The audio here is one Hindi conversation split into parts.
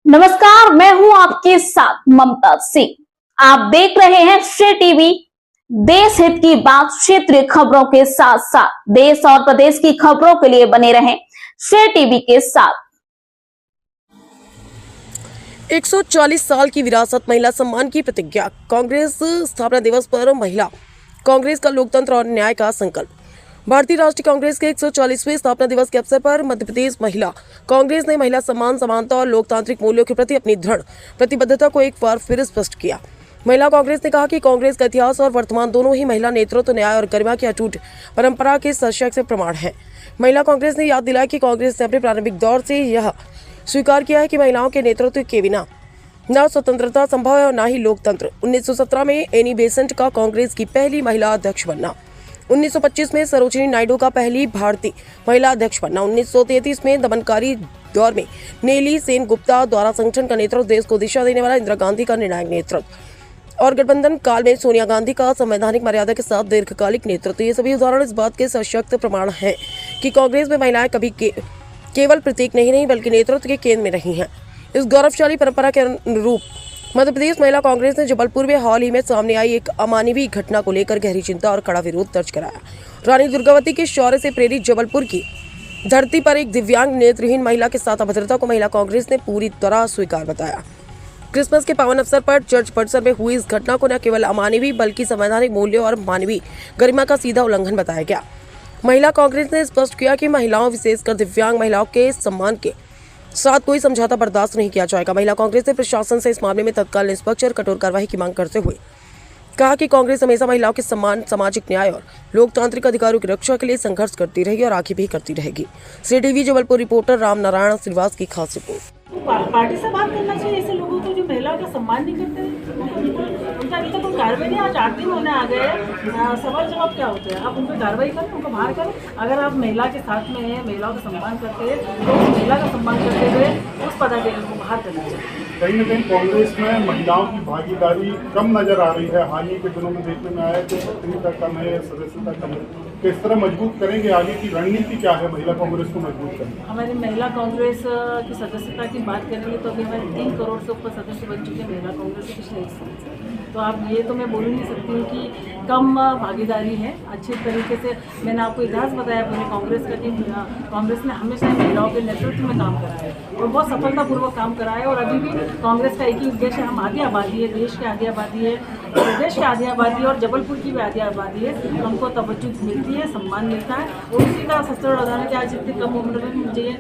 नमस्कार, मैं हूं आपके साथ ममता सिंह। आप देख रहे हैं श्रेय टीवी। देश हित की बात, क्षेत्रीय खबरों के साथ साथ देश और प्रदेश की खबरों के लिए बने रहें श्रेय टीवी के साथ। 140 साल की विरासत, महिला सम्मान की प्रतिज्ञा। कांग्रेस स्थापना दिवस पर महिला कांग्रेस का लोकतंत्र और न्याय का संकल्प। भारतीय राष्ट्रीय कांग्रेस के 140वें स्थापना दिवस के अवसर पर मध्य प्रदेश महिला कांग्रेस ने महिला सम्मान, समानता और लोकतांत्रिक मूल्यों के प्रति अपनी दृढ़ प्रतिबद्धता को एक बार फिर स्पष्ट किया। महिला कांग्रेस ने कहा कि कांग्रेस का इतिहास और वर्तमान दोनों ही महिला नेतृत्व, न्याय और गरिमा की अटूट परंपरा के सशक्त प्रमाण है। महिला कांग्रेस ने याद दिलाया कि कांग्रेस ने अपने प्रारंभिक दौर से यह स्वीकार किया है कि महिलाओं के नेतृत्व के बिना न स्वतंत्रता संभव है और न ही लोकतंत्र। 1917 में एनी बेसेंट का कांग्रेस की पहली महिला अध्यक्ष बनना, 1925 में सरोजिनी नायडू का पहली भारतीय महिला अध्यक्ष बनना, 1933 में दमनकारी दौर में नेली सेन गुप्ता द्वारा संगठन का नेतृत्व, देश को दिशा देने वाला इंदिरा गांधी का निर्णायक नेतृत्व और गठबंधन काल में सोनिया गांधी का संवैधानिक मर्यादा के साथ दीर्घकालिक नेतृत्व। ये सभी उदाहरण इस बात के सशक्त प्रमाण हैं कि कांग्रेस में महिलाएं कभी केवल प्रतीक नहीं बल्कि नेतृत्व के केंद्र में रही हैं। इस गौरवशाली परंपरा के अनुरूप मध्य प्रदेश महिला कांग्रेस ने जबलपुर में हाल ही में सामने आई एक अमानवीय घटना को लेकर गहरी चिंता और कड़ा विरोध दर्ज कराया। रानी दुर्गावती के शौर्य से प्रेरित जबलपुर की धरती पर एक दिव्यांग नेत्रहीन महिला के साथ अभद्रता को महिला कांग्रेस ने पूरी तरह स्वीकार बताया। क्रिसमस के पावन अवसर पर चर्च परिसर में हुई इस घटना को न केवल अमानवीय बल्कि संवैधानिक मूल्यों और मानवीय गरिमा का सीधा उल्लंघन बताया गया। महिला कांग्रेस ने स्पष्ट किया कि महिलाओं, विशेषकर दिव्यांग महिलाओं के सम्मान के साथ कोई समझौता बर्दाश्त नहीं किया जाएगा। महिला कांग्रेस ने प्रशासन से इस मामले में तत्काल निष्पक्ष और कठोर कार्रवाई की मांग करते हुए कहा कि कांग्रेस हमेशा महिलाओं के सम्मान, सामाजिक न्याय और लोकतांत्रिक अधिकारों की रक्षा के लिए संघर्ष करती रही और आगे भी करती रहेगी। श्रेय टीवी जबलपुर रिपोर्टर राम नारायण श्रीवास की खास रिपोर्ट। पार्टी से बात करना चाहिए ऐसे लोगों को जो महिलाओं का सम्मान नहीं करते। उनका अभी तक कोई कार्रवाई नहीं, आज 8 दिन होने आ गए। सवाल जवाब क्या होते हैं? आप उन पर कार्रवाई करें, उनको बाहर करें। अगर आप महिला के साथ में हैं, महिलाओं का सम्मान करते हैं तो उस महिला का सम्मान करते हुए उस पदाधिकारी को बाहर करना चाहिए। कहीं न कहीं कांग्रेस में महिलाओं की भागीदारी कम नजर आ रही है। हाल ही के दिनों में देखने में आया कि सक्रियता कम है, सदस्यता कम है। किस तरह मजबूत करेंगे? आगे की रणनीति क्या है महिला कांग्रेस को मजबूत करने? हमारी महिला कांग्रेस की सदस्यता की बात करेंगे तो अभी हमारे 3 करोड़ से ऊपर सदस्य बन चुके हैं महिला कांग्रेस के पिछले 1 साल से। तो आप ये तो मैं बोल नहीं सकती हूँ कि कम भागीदारी है। अच्छे तरीके से मैंने आपको इतिहास बताया पूरे कांग्रेस का कि कांग्रेस ने हमेशा महिलाओं के नेतृत्व में काम करा है और बहुत सफलतापूर्वक काम करा है। और अभी भी कांग्रेस का एक ही उद्देश्य है, हम आधी आबादी है, देश की आधी आबादी है, प्रदेश की आधी आबादी है और जबलपुर की भी आधी आबादी है। हमको तवज्जो मिलती है, सम्मान मिलता है और उसी का सबसे बड़ा उदाहरण कि आज इतनी कम उम्र में मुझे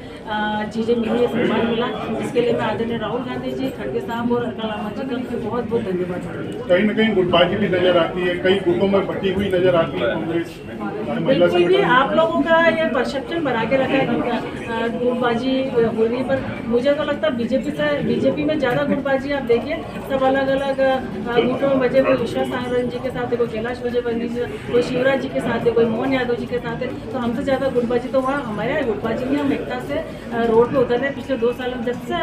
चीज़ें मिली है, सम्मान मिला। इसके लिए मैं आदरणीय राहुल गांधी जी, खड़गे साहब और अटल लामा जी का बहुत बहुत धन्यवाद। कहीं न कहीं गुटबाजी भी नजर आती है, कई गुटों में बटी हुई नजर आती है कांग्रेस। बिल्कुल भी आप लोगों का ये परसेप्शन बना के रखा है कि गुटबाजी हो रही है, पर मुझे तो लगता है बीजेपी में ज़्यादा गुटबाजी। आप देखिए सब अलग अलग गुटों में बजे, कोई विश्वास नारायण जी के साथ है, कोई कैलाश विजयवर्गीय जी, कोई शिवराज जी के साथ है, कोई मोहन यादव जी के साथ है। तो हमसे ज़्यादा गुटबाजी तो वहाँ हमारे यहाँ गुटबाजी नहीं। हम एकता से रोड पे उतर रहे। पिछले 2 साल में जब से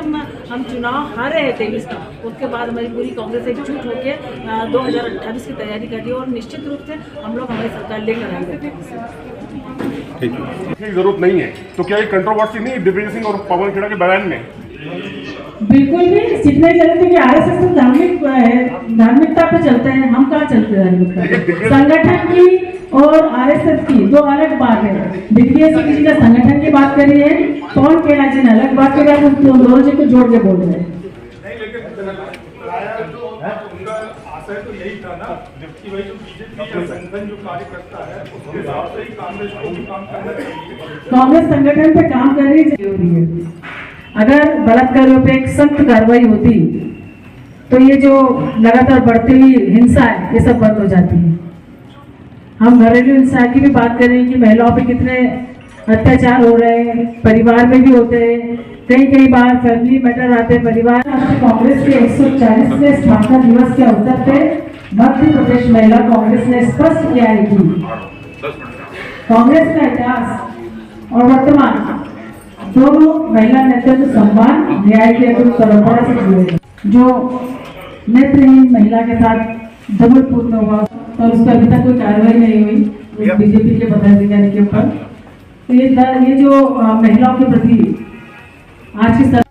हम चुनाव हारे हैं 23 का, उसके बाद हमारी पूरी कांग्रेस एकजुट होकर 2028 की तैयारी कर रही है और निश्चित रूप से हम लोग हमारी सरकार लेकर आएंगे। ठीक है, जरूरत नहीं है तो क्या ये कंट्रोवर्सी नहीं दिग्विजय सिंह और पवन खेड़ा के बयान में? बिल्कुल भी जितने चलते कि आरएसएस तो धार्मिकता पे चलते हैं, हम कहाँ चलते हैं धार्मिकता? संगठन की और आरएसएस की 2 अलग बात है। दिग्विजय सिंह जी का संगठन की बात करी है, पवन खेड़ा जी ने अलग बात करी है, दोनों जी को जोड़ के बोल रहे हैं। आशय तो यही था ना, जबकि वही जो बीजेपी संगठन जो कार्य करता है उसके हिसाब से ही कांग्रेस को भी काम करना चाहिए। कांग्रेस संगठन पे काम कर रही है। अगर बलात्कारियों पे एक सख्त कार्रवाई होती तो ये जो लगातार बढ़ती हुई हिंसा है ये सब बंद हो जाती है। हम घरेलू हिंसा की भी बात करें कि महिलाओं पे कितने अत्याचार हो रहे हैं, परिवार में भी होते हैं, कई बार फैमिली मैटर आते हैं परिवार। कांग्रेस के 140वें स्थापना दिवस के अवसर पे मध्य प्रदेश महिला कांग्रेस ने स्पष्ट किया है कि कांग्रेस का इतिहास और वर्तमान दोनों महिला नेतृत्व सम्मान, न्याय की अटूट परंपरा से जुड़े हैं। जो नेत्रहीन महिला के साथ जबलपुर में हुआ और उस पर अभी तक कोई कार्रवाई नहीं हुई बीजेपी के पदाधिकारी के ऊपर। तो ये जो महिलाओं के प्रति आज की